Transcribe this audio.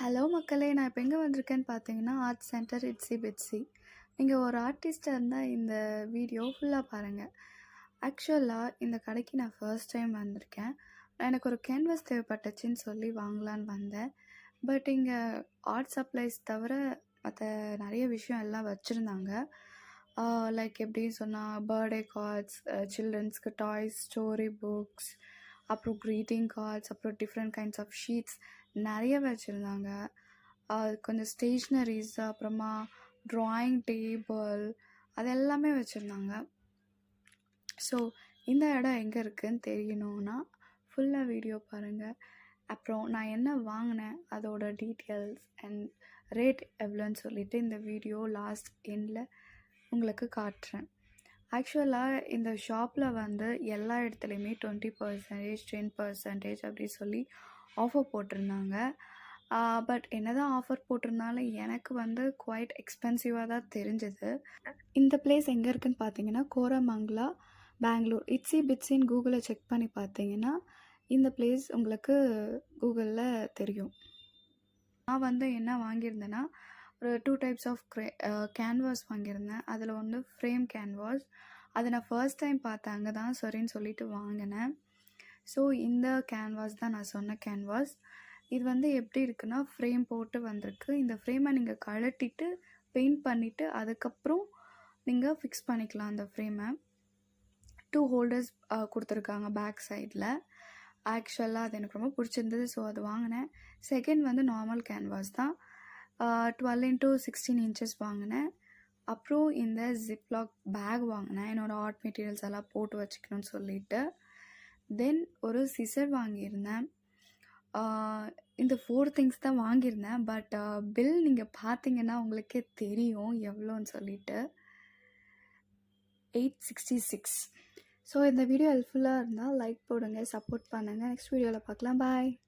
Hello மக்களே! நான் இப்போ எங்கே வந்திருக்கேன்னு பார்த்தீங்கன்னா, ஆர்ட் சென்டர் இட்ஸி பிட்ஸி. நீங்கள் ஒரு ஆர்டிஸ்ட்டாக இருந்தால் இந்த வீடியோ ஃபுல்லாக பாருங்கள். ஆக்சுவலாக இந்த கடைக்கு நான் ஃபர்ஸ்ட் டைம் வந்திருக்கேன். எனக்கு ஒரு கேன்வாஸ் தேவைப்பட்டுச்சுன்னு சொல்லி வாங்கலான்னு வந்தேன். பட் இங்கே ஆர்ட் சப்ளைஸ் தவிர மற்ற நிறைய விஷயம் எல்லாம் வச்சுருந்தாங்க. லைக் எப்படி சொன்னால் பர்த்டே கார்ட்ஸ், சில்ட்ரன்ஸ்க்கு டாய்ஸ், ஸ்டோரி புக்ஸ், அப்புறம் க்ரீட்டிங் கார்ட்ஸ், அப்புறம் டிஃப்ரெண்ட் கைண்ட்ஸ் ஆஃப் ஷீட்ஸ் நிறைய வச்சுருந்தாங்க. கொஞ்சம் ஸ்டேஷ்னரிஸ், அப்புறமா ட்ராயிங் டேபிள் அது எல்லாமே வச்சுருந்தாங்க. ஸோ இந்த இடம் எங்கே இருக்குதுன்னு தெரியணுன்னா ஃபுல்லாக வீடியோ பாருங்கள். அப்புறம் நான் என்ன வாங்கினேன் அதோட டீட்டெயில்ஸ் அண்ட் ரேட் எவ்வளோன்னு சொல்லிவிட்டு இந்த வீடியோ லாஸ்ட் எண்டில் உங்களுக்கு காட்டுறேன். ஆக்சுவலாக இந்த ஷாப்பில் வந்து எல்லா இடத்துலையுமே 20%, 10% அப்படி சொல்லி ஆஃபர் போட்டிருந்தாங்க. பட் என்ன தான் ஆஃபர் போட்டிருந்தாலும் எனக்கு வந்து குவைட் எக்ஸ்பென்சிவாக தான் தெரிஞ்சது. இந்த பிளேஸ் எங்கே இருக்குதுன்னு பார்த்தீங்கன்னா, கோரமங்கலா, பெங்களூர். இட்ஸி பிட்ஸின்னு கூகுளில் செக் பண்ணி பார்த்தீங்கன்னா இந்த பிளேஸ் உங்களுக்கு கூகுளில் தெரியும். நான் வந்து என்ன வாங்கியிருந்தேன்னா, ஒரு 2 டைப்ஸ் ஆஃப் கேன்வாஸ் வாங்கியிருந்தேன். அதில் ஒன்று ஃப்ரேம் கேன்வாஸ். அதை நான் ஃபர்ஸ்ட் டைம் பார்த்தேன், அங்கே தான் சரின்னு சொல்லிட்டு வாங்கினேன். ஸோ இந்த கேன்வாஸ் தான் நான் சொன்ன கேன்வாஸ். இது வந்து எப்படி இருக்குன்னா, ஃப்ரேம் போட்டு வந்திருக்கு. இந்த ஃப்ரேமை நீங்கள் கழட்டிட்டு பெயிண்ட் பண்ணிவிட்டு அதுக்கப்புறம் நீங்கள் ஃபிக்ஸ் பண்ணிக்கலாம் அந்த ஃப்ரேமை. 2 ஹோல்டர்ஸ் கொடுத்துருக்காங்க பேக் சைடில். ஆக்சுவலாக அது எனக்கு ரொம்ப பிடிச்சிருந்தது, ஸோ அது வாங்கினேன். செகண்ட் வந்து நார்மல் கேன்வாஸ் தான். 12x16 இன்ச்சஸ் வாங்கினேன். அப்புறம் இந்த ஜிப்லாக் பேக் வாங்கினேன், என்னோடய ஆர்ட் மெட்டீரியல்ஸ் எல்லாம் போட்டு வச்சுக்கணும்னு சொல்லிட்டு. தென் ஒரு சிசர் வாங்கியிருந்தேன். இந்த 4 திங்ஸ் தான் வாங்கியிருந்தேன். பட் பில் நீங்கள் பார்த்தீங்கன்னா உங்களுக்கே தெரியும் எவ்வளோன்னு சொல்லிட்டு. 866. ஸோ இந்த வீடியோ ஹெல்ப்ஃபுல்லாக இருந்தால் லைக் போடுங்க, சப்போர்ட் பண்ணுங்கள். நெக்ஸ்ட் வீடியோவில் பார்க்கலாம். பாய்.